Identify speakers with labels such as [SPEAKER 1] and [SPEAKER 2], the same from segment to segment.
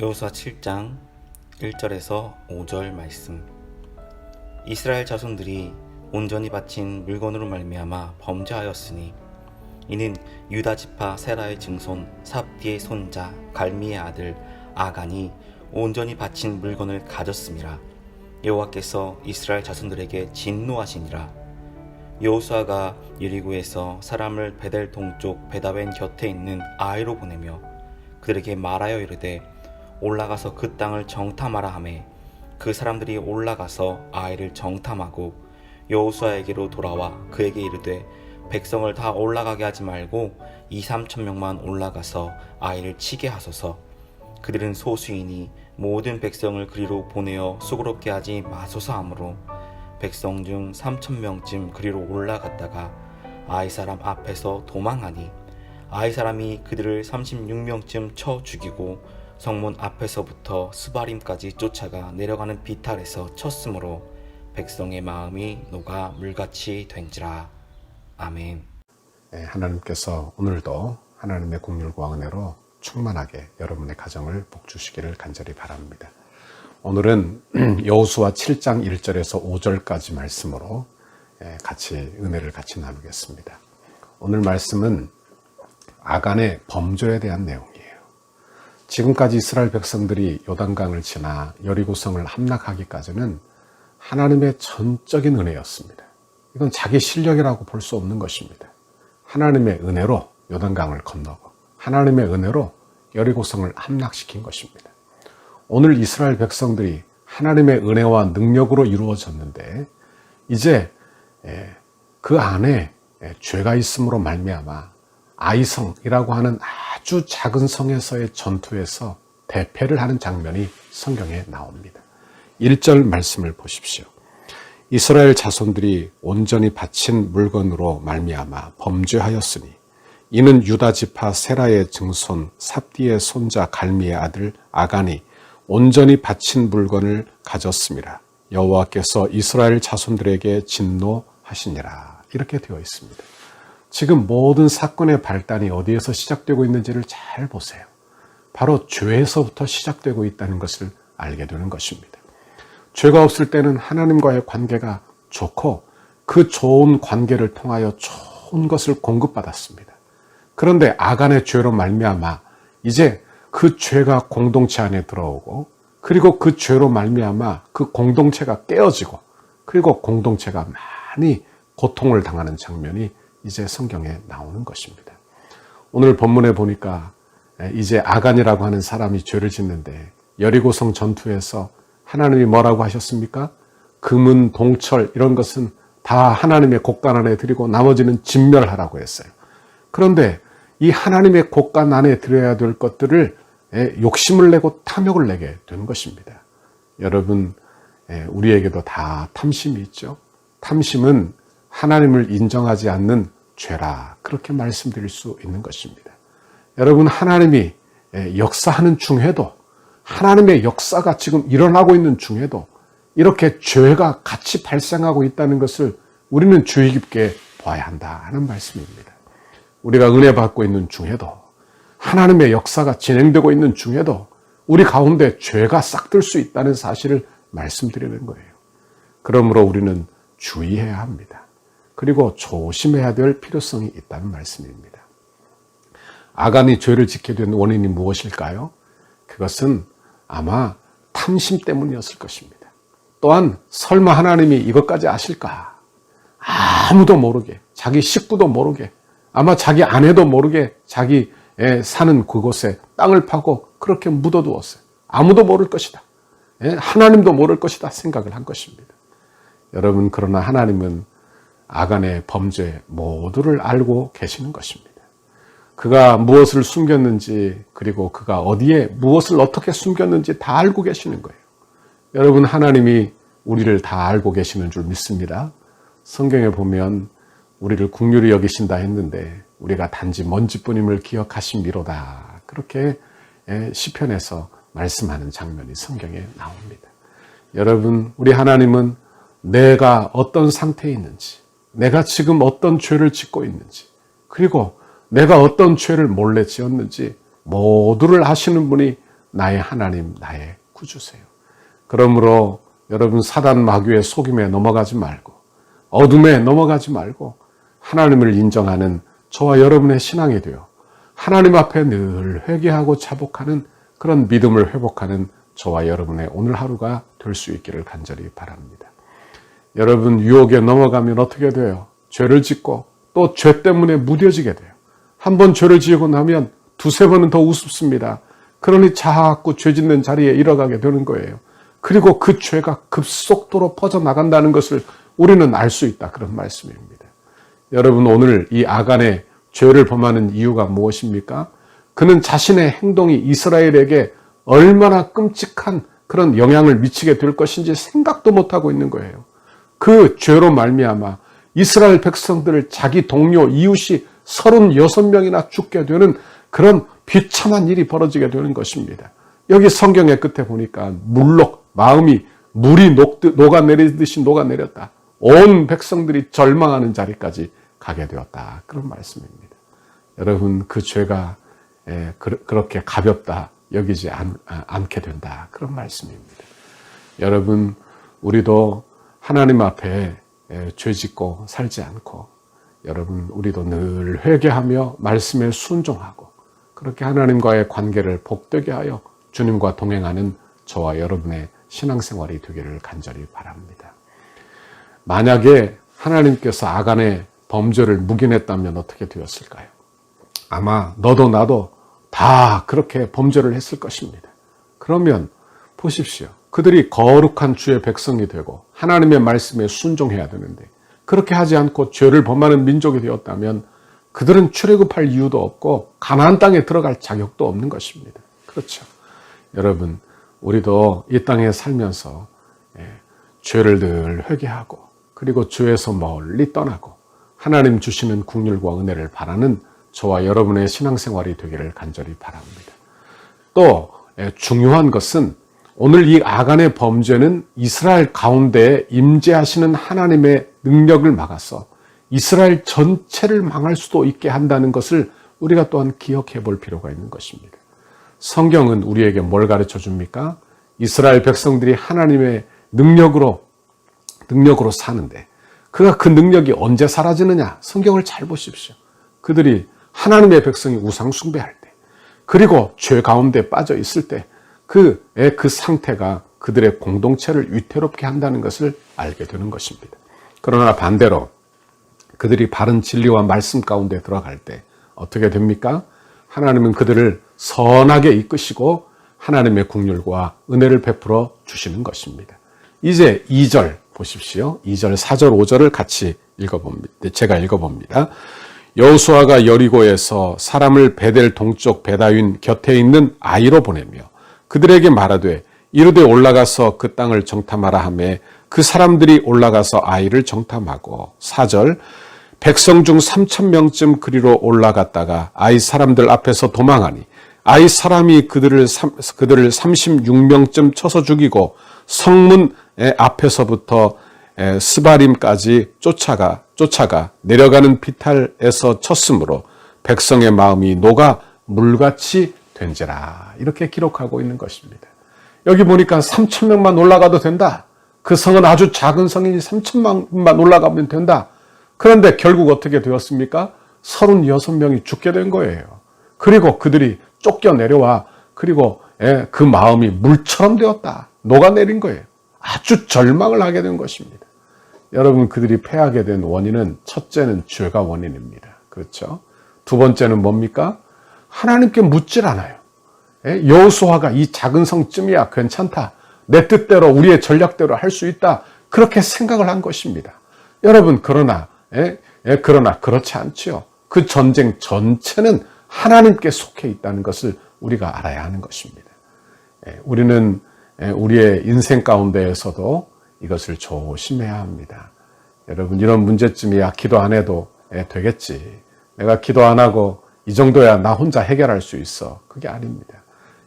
[SPEAKER 1] 여호수아 7장 1절에서 5절 말씀. 이스라엘 자손들이 온전히 바친 물건으로 말미암아 범죄하였으니 이는 유다 지파 세라의 증손 삽디의 손자 갈미의 아들 아간이 온전히 바친 물건을 가졌음이라. 여호와께서 이스라엘 자손들에게 진노하시니라. 여호수아가 여리고에서 사람을 베델 동쪽 베다웬 곁에 있는 아이로 보내며 그들에게 말하여 이르되 올라가서 그 땅을 정탐하라 하매 그 사람들이 올라가서 아이를 정탐하고 여호수아에게로 돌아와 그에게 이르되 백성을 다 올라가게 하지 말고 2-3천 명만 올라가서 아이를 치게 하소서. 그들은 소수이니 모든 백성을 그리로 보내어 수고롭게 하지 마소서 하므로 백성 중 3천 명쯤 그리로 올라갔다가 아이 사람 앞에서 도망하니 아이 사람이 그들을 36명쯤 쳐 죽이고 성문 앞에서부터 스바림까지 쫓아가 내려가는 비탈에서 쳤으므로 백성의 마음이 녹아 물같이 된지라. 아멘.
[SPEAKER 2] 하나님께서 오늘도 하나님의 긍휼과 은혜로 충만하게 여러분의 가정을 복주시기를 간절히 바랍니다. 오늘은 여호수아 7장 1절에서 5절까지 말씀으로 은혜를 같이 나누겠습니다. 오늘 말씀은 아간의 범죄에 대한 내용이에요. 지금까지 이스라엘 백성들이 요단강을 지나 여리고성을 함락하기까지는 하나님의 전적인 은혜였습니다. 이건 자기 실력이라고 볼 수 없는 것입니다. 하나님의 은혜로 요단강을 건너고 하나님의 은혜로 여리고성을 함락시킨 것입니다. 오늘 이스라엘 백성들이 하나님의 은혜와 능력으로 이루어졌는데 이제 그 안에 죄가 있음으로 말미암아 아이성이라고 하는 아주 작은 성에서의 전투에서 대패를 하는 장면이 성경에 나옵니다. 1절 말씀을 보십시오. 이스라엘 자손들이 온전히 바친 물건으로 말미암아 범죄하였으니 이는 유다 지파 세라의 증손 삽디의 손자 갈미의 아들 아간이 온전히 바친 물건을 가졌음이라. 여호와께서 이스라엘 자손들에게 진노하시니라. 이렇게 되어 있습니다. 지금 모든 사건의 발단이 어디에서 시작되고 있는지를 잘 보세요. 바로 죄에서부터 시작되고 있다는 것을 알게 되는 것입니다. 죄가 없을 때는 하나님과의 관계가 좋고 그 좋은 관계를 통하여 좋은 것을 공급받았습니다. 그런데 아간의 죄로 말미암아 이제 그 죄가 공동체 안에 들어오고 그리고 그 죄로 말미암아 그 공동체가 깨어지고 그리고 공동체가 많이 고통을 당하는 장면이 이제 성경에 나오는 것입니다. 오늘 본문에 보니까 이제 아간이라고 하는 사람이 죄를 짓는데 여리고성 전투에서 하나님이 뭐라고 하셨습니까? 금은, 동철 이런 것은 다 하나님의 곳간 안에 드리고 나머지는 진멸하라고 했어요. 그런데 이 하나님의 곳간 안에 드려야 될 것들을 욕심을 내고 탐욕을 내게 된 것입니다. 여러분, 우리에게도 다 탐심이 있죠. 탐심은 하나님을 인정하지 않는 죄라 그렇게 말씀드릴 수 있는 것입니다. 여러분, 하나님이 역사하는 중에도 하나님의 역사가 지금 일어나고 있는 중에도 이렇게 죄가 같이 발생하고 있다는 것을 우리는 주의 깊게 봐야 한다 하는 말씀입니다. 우리가 은혜 받고 있는 중에도 하나님의 역사가 진행되고 있는 중에도 우리 가운데 죄가 싹들 수 있다는 사실을 말씀드리는 거예요. 그러므로 우리는 주의해야 합니다. 그리고 조심해야 될 필요성이 있다는 말씀입니다. 아간이 죄를 짓게 된 원인이 무엇일까요? 그것은 아마 탐심 때문이었을 것입니다. 또한 설마 하나님이 이것까지 아실까? 아무도 모르게, 자기 식구도 모르게, 아마 자기 아내도 모르게 자기 사는 그곳에 땅을 파고 그렇게 묻어두었어요. 아무도 모를 것이다. 하나님도 모를 것이다 생각을 한 것입니다. 여러분, 그러나 하나님은 아간의 범죄 모두를 알고 계시는 것입니다. 그가 무엇을 숨겼는지 그리고 그가 어디에 무엇을 어떻게 숨겼는지 다 알고 계시는 거예요. 여러분, 하나님이 우리를 다 알고 계시는 줄 믿습니다. 성경에 보면 우리를 긍휼히 여기신다 했는데 우리가 단지 먼지뿐임을 기억하심이로다. 그렇게 시편에서 말씀하는 장면이 성경에 나옵니다. 여러분, 우리 하나님은 내가 어떤 상태에 있는지, 내가 지금 어떤 죄를 짓고 있는지, 그리고 내가 어떤 죄를 몰래 지었는지 모두를 아시는 분이 나의 하나님, 나의 구주세요. 그러므로 여러분 사단 마귀의 속임에 넘어가지 말고 어둠에 넘어가지 말고 하나님을 인정하는 저와 여러분의 신앙이 되어 하나님 앞에 늘 회개하고 자복하는 그런 믿음을 회복하는 저와 여러분의 오늘 하루가 될 수 있기를 간절히 바랍니다. 여러분 유혹에 넘어가면 어떻게 돼요? 죄를 짓고 또 죄 때문에 무뎌지게 돼요. 한번 죄를 지고 나면 두세 번은 더 우습습니다. 그러니 자꾸 죄 짓는 자리에 일어가게 되는 거예요. 그리고 그 죄가 급속도로 퍼져나간다는 것을 우리는 알 수 있다. 그런 말씀입니다. 여러분 오늘 이 아간의 죄를 범하는 이유가 무엇입니까? 그는 자신의 행동이 이스라엘에게 얼마나 끔찍한 그런 영향을 미치게 될 것인지 생각도 못하고 있는 거예요. 그 죄로 말미암아 이스라엘 백성들을 자기 동료 이웃이 36명이나 죽게 되는 그런 비참한 일이 벌어지게 되는 것입니다. 여기 성경의 끝에 보니까 마음이 물이 녹아내리듯이 녹아내렸다. 온 백성들이 절망하는 자리까지 가게 되었다. 그런 말씀입니다. 여러분 그 죄가 그렇게 가볍다 여기지 않게 된다. 그런 말씀입니다. 여러분 우리도 하나님 앞에 죄 짓고 살지 않고 여러분 우리도 늘 회개하며 말씀에 순종하고 그렇게 하나님과의 관계를 복되게 하여 주님과 동행하는 저와 여러분의 신앙생활이 되기를 간절히 바랍니다. 만약에 하나님께서 아간의 범죄를 묵인했다면 어떻게 되었을까요? 아마 너도 나도 다 그렇게 범죄를 했을 것입니다. 그러면 보십시오. 그들이 거룩한 주의 백성이 되고 하나님의 말씀에 순종해야 되는데 그렇게 하지 않고 죄를 범하는 민족이 되었다면 그들은 출애굽할 이유도 없고 가나안 땅에 들어갈 자격도 없는 것입니다. 그렇죠. 여러분 우리도 이 땅에 살면서 죄를 늘 회개하고 그리고 죄에서 멀리 떠나고 하나님 주시는 긍휼과 은혜를 바라는 저와 여러분의 신앙생활이 되기를 간절히 바랍니다. 또 중요한 것은 오늘 이 아간의 범죄는 이스라엘 가운데에 임재하시는 하나님의 능력을 막아서 이스라엘 전체를 망할 수도 있게 한다는 것을 우리가 또한 기억해 볼 필요가 있는 것입니다. 성경은 우리에게 뭘 가르쳐 줍니까? 이스라엘 백성들이 하나님의 능력으로 사는데 그 능력이 언제 사라지느냐? 성경을 잘 보십시오. 그들이 하나님의 백성이 우상 숭배할 때 그리고 죄 가운데 빠져 있을 때 그 상태가 그들의 공동체를 위태롭게 한다는 것을 알게 되는 것입니다. 그러나 반대로 그들이 바른 진리와 말씀 가운데 들어갈 때 어떻게 됩니까? 하나님은 그들을 선하게 이끄시고 하나님의 긍휼과 은혜를 베풀어 주시는 것입니다. 이제 2절 보십시오. 2절, 4절, 5절을 같이 읽어봅니다. 제가 읽어봅니다. 여호수아가 여리고에서 사람을 베델 동쪽 베다윈 곁에 있는 아이로 보내며 그들에게 말하되 이르되 올라가서 그 땅을 정탐하라 하매 그 사람들이 올라가서 아이를 정탐하고 4절 백성 중 3,000명쯤 그리로 올라갔다가 아이 사람들 앞에서 도망하니 아이 사람이 그들을 36명쯤 쳐서 죽이고 성문 앞에서부터 스바림까지 쫓아가 내려가는 비탈에서 쳤으므로 백성의 마음이 녹아 물같이 된지라. 이렇게 기록하고 있는 것입니다. 여기 보니까 3,000명만 올라가도 된다. 그 성은 아주 작은 성이니 3,000명만 올라가면 된다. 그런데 결국 어떻게 되었습니까? 36명이 죽게 된 거예요. 그리고 그들이 쫓겨내려와 그리고 그 마음이 물처럼 되었다. 녹아내린 거예요. 아주 절망을 하게 된 것입니다. 여러분 그들이 패하게 된 원인은 첫째는 죄가 원인입니다. 그렇죠? 두 번째는 뭡니까? 하나님께 묻질 않아요. 여호수아가 이 작은 성쯤이야 괜찮다. 내 뜻대로 우리의 전략대로 할 수 있다. 그렇게 생각을 한 것입니다. 여러분 그러나 그렇지 않지요. 그 전쟁 전체는 하나님께 속해 있다는 것을 우리가 알아야 하는 것입니다. 우리는 우리의 인생 가운데에서도 이것을 조심해야 합니다. 여러분 이런 문제쯤이야 기도 안 해도 되겠지. 내가 기도 안 하고 이 정도야 나 혼자 해결할 수 있어. 그게 아닙니다.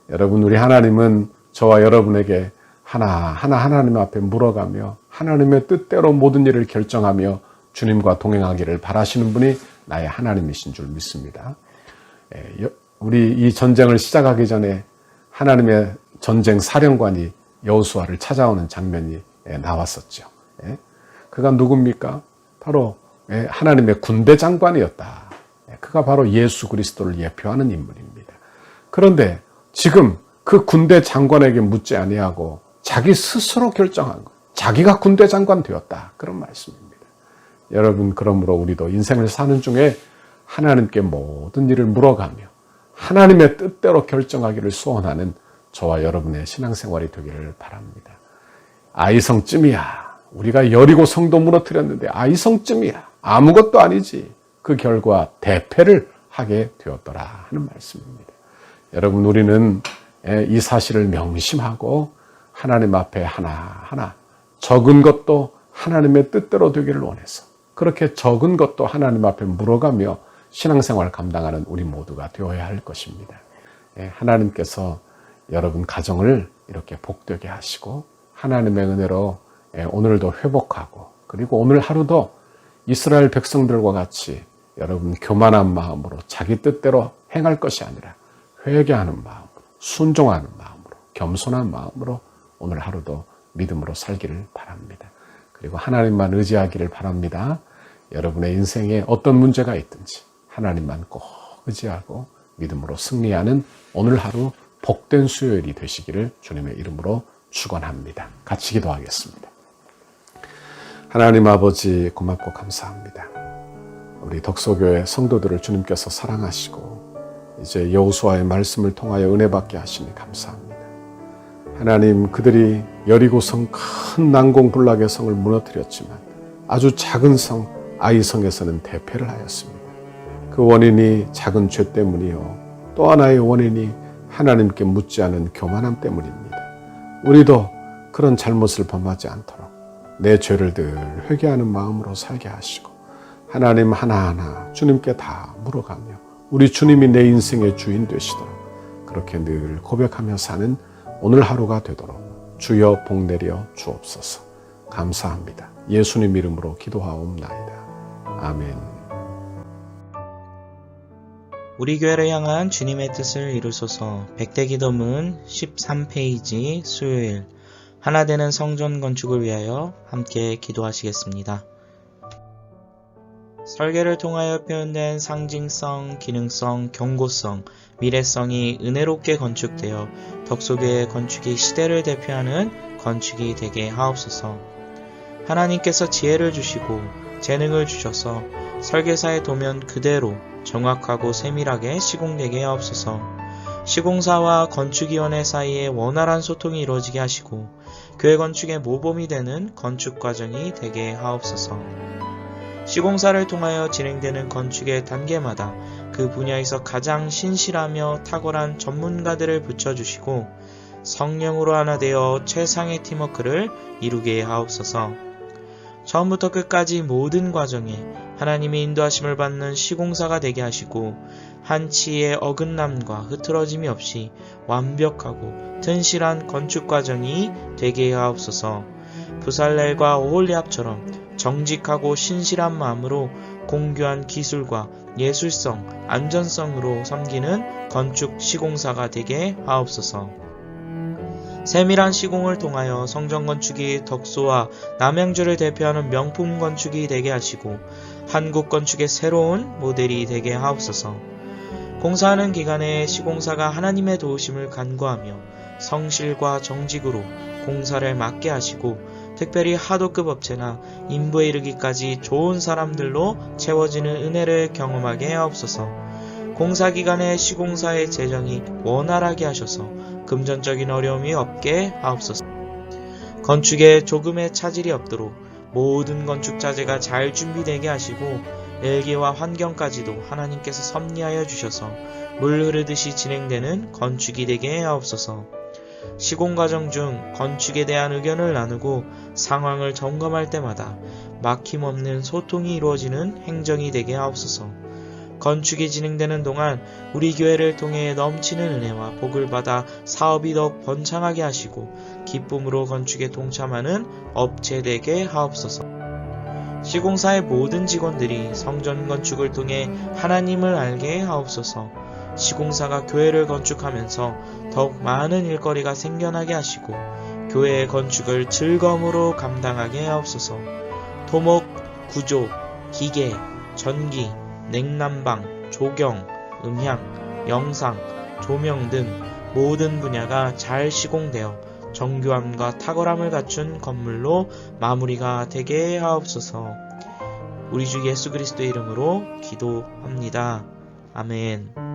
[SPEAKER 2] 여러분 우리 하나님은 저와 여러분에게 하나하나 하나님 앞에 물어가며 하나님의 뜻대로 모든 일을 결정하며 주님과 동행하기를 바라시는 분이 나의 하나님이신 줄 믿습니다. 우리 이 전쟁을 시작하기 전에 하나님의 전쟁 사령관이 여호수아를 찾아오는 장면이 나왔었죠. 그가 누굽니까? 바로 하나님의 군대 장관이었다. 그가 바로 예수 그리스도를 예표하는 인물입니다. 그런데 지금 그 군대 장관에게 묻지 아니하고 자기 스스로 결정한 것, 자기가 군대 장관 되었다. 그런 말씀입니다. 여러분, 그러므로 우리도 인생을 사는 중에 하나님께 모든 일을 물어가며 하나님의 뜻대로 결정하기를 소원하는 저와 여러분의 신앙생활이 되기를 바랍니다. 아이성쯤이야. 우리가 여리고 성도 무너뜨렸는데 아이성쯤이야. 아무것도 아니지. 그 결과 대패를 하게 되었더라 하는 말씀입니다. 여러분, 우리는 이 사실을 명심하고 하나님 앞에 하나하나 적은 것도 하나님의 뜻대로 되기를 원해서 그렇게 적은 것도 하나님 앞에 물어가며 신앙생활을 감당하는 우리 모두가 되어야 할 것입니다. 하나님께서 여러분 가정을 이렇게 복되게 하시고 하나님의 은혜로 오늘도 회복하고 그리고 오늘 하루도 이스라엘 백성들과 같이 여러분 교만한 마음으로 자기 뜻대로 행할 것이 아니라 회개하는 마음으로 순종하는 마음으로 겸손한 마음으로 오늘 하루도 믿음으로 살기를 바랍니다. 그리고 하나님만 의지하기를 바랍니다. 여러분의 인생에 어떤 문제가 있든지 하나님만 꼭 의지하고 믿음으로 승리하는 오늘 하루 복된 수요일이 되시기를 주님의 이름으로 축원합니다. 같이 기도하겠습니다. 하나님 아버지 고맙고 감사합니다. 우리 덕소교회 성도들을 주님께서 사랑하시고 이제 여호수아의 말씀을 통하여 은혜 받게 하시니 감사합니다. 하나님, 그들이 여리고성 큰 난공불락의 성을 무너뜨렸지만 아주 작은 성 아이성에서는 대패를 하였습니다. 그 원인이 작은 죄 때문이요, 또 하나의 원인이 하나님께 묻지 않은 교만함 때문입니다. 우리도 그런 잘못을 범하지 않도록 내 죄를 늘 회개하는 마음으로 살게 하시고 하나님 하나하나 주님께 다 물어가며 우리 주님이 내 인생의 주인 되시도록 그렇게 늘 고백하며 사는 오늘 하루가 되도록 주여 복 내려 주옵소서. 감사합니다. 예수님 이름으로 기도하옵나이다. 아멘.
[SPEAKER 3] 우리 교회를 향한 주님의 뜻을 이루소서. 100대 기도문 13페이지 수요일 하나 되는 성전 건축을 위하여 함께 기도하시겠습니다. 설계를 통하여 표현된 상징성, 기능성, 경고성, 미래성이 은혜롭게 건축되어 덕소교회 건축이 시대를 대표하는 건축이 되게 하옵소서. 하나님께서 지혜를 주시고 재능을 주셔서 설계사의 도면 그대로 정확하고 세밀하게 시공되게 하옵소서. 시공사와 건축위원회 사이에 원활한 소통이 이루어지게 하시고 교회 건축의 모범이 되는 건축 과정이 되게 하옵소서. 시공사를 통하여 진행되는 건축의 단계마다 그 분야에서 가장 신실하며 탁월한 전문가들을 붙여주시고 성령으로 하나 되어 최상의 팀워크를 이루게 하옵소서. 처음부터 끝까지 모든 과정에 하나님의 인도하심을 받는 시공사가 되게 하시고 한치의 어긋남과 흐트러짐이 없이 완벽하고 튼실한 건축 과정이 되게 하옵소서. 부살렐과 오홀리압처럼 정직하고 신실한 마음으로 공교한 기술과 예술성, 안전성으로 섬기는 건축 시공사가 되게 하옵소서. 세밀한 시공을 통하여 성전 건축이 덕소와 남양주를 대표하는 명품 건축이 되게 하시고 한국 건축의 새로운 모델이 되게 하옵소서. 공사하는 기간에 시공사가 하나님의 도우심을 간구하며 성실과 정직으로 공사를 맡게 하시고 특별히 하도급 업체나 인부에 이르기까지 좋은 사람들로 채워지는 은혜를 경험하게 하옵소서. 공사 기간에 시공사의 재정이 원활하게 하셔서 금전적인 어려움이 없게 하옵소서. 건축에 조금의 차질이 없도록 모든 건축 자재가 잘 준비되게 하시고 일기와 환경까지도 하나님께서 섭리하여 주셔서 물 흐르듯이 진행되는 건축이 되게 하옵소서. 시공 과정 중 건축에 대한 의견을 나누고 상황을 점검할 때마다 막힘없는 소통이 이루어지는 행정이 되게 하옵소서. 건축이 진행되는 동안 우리 교회를 통해 넘치는 은혜와 복을 받아 사업이 더욱 번창하게 하시고 기쁨으로 건축에 동참하는 업체 되게 하옵소서. 시공사의 모든 직원들이 성전 건축을 통해 하나님을 알게 하옵소서. 시공사가 교회를 건축하면서 더욱 많은 일거리가 생겨나게 하시고 교회의 건축을 즐거움으로 감당하게 하옵소서. 토목, 구조, 기계, 전기, 냉난방, 조경, 음향, 영상, 조명 등 모든 분야가 잘 시공되어 정교함과 탁월함을 갖춘 건물로 마무리가 되게 하옵소서. 우리 주 예수 그리스도의 이름으로 기도합니다. 아멘.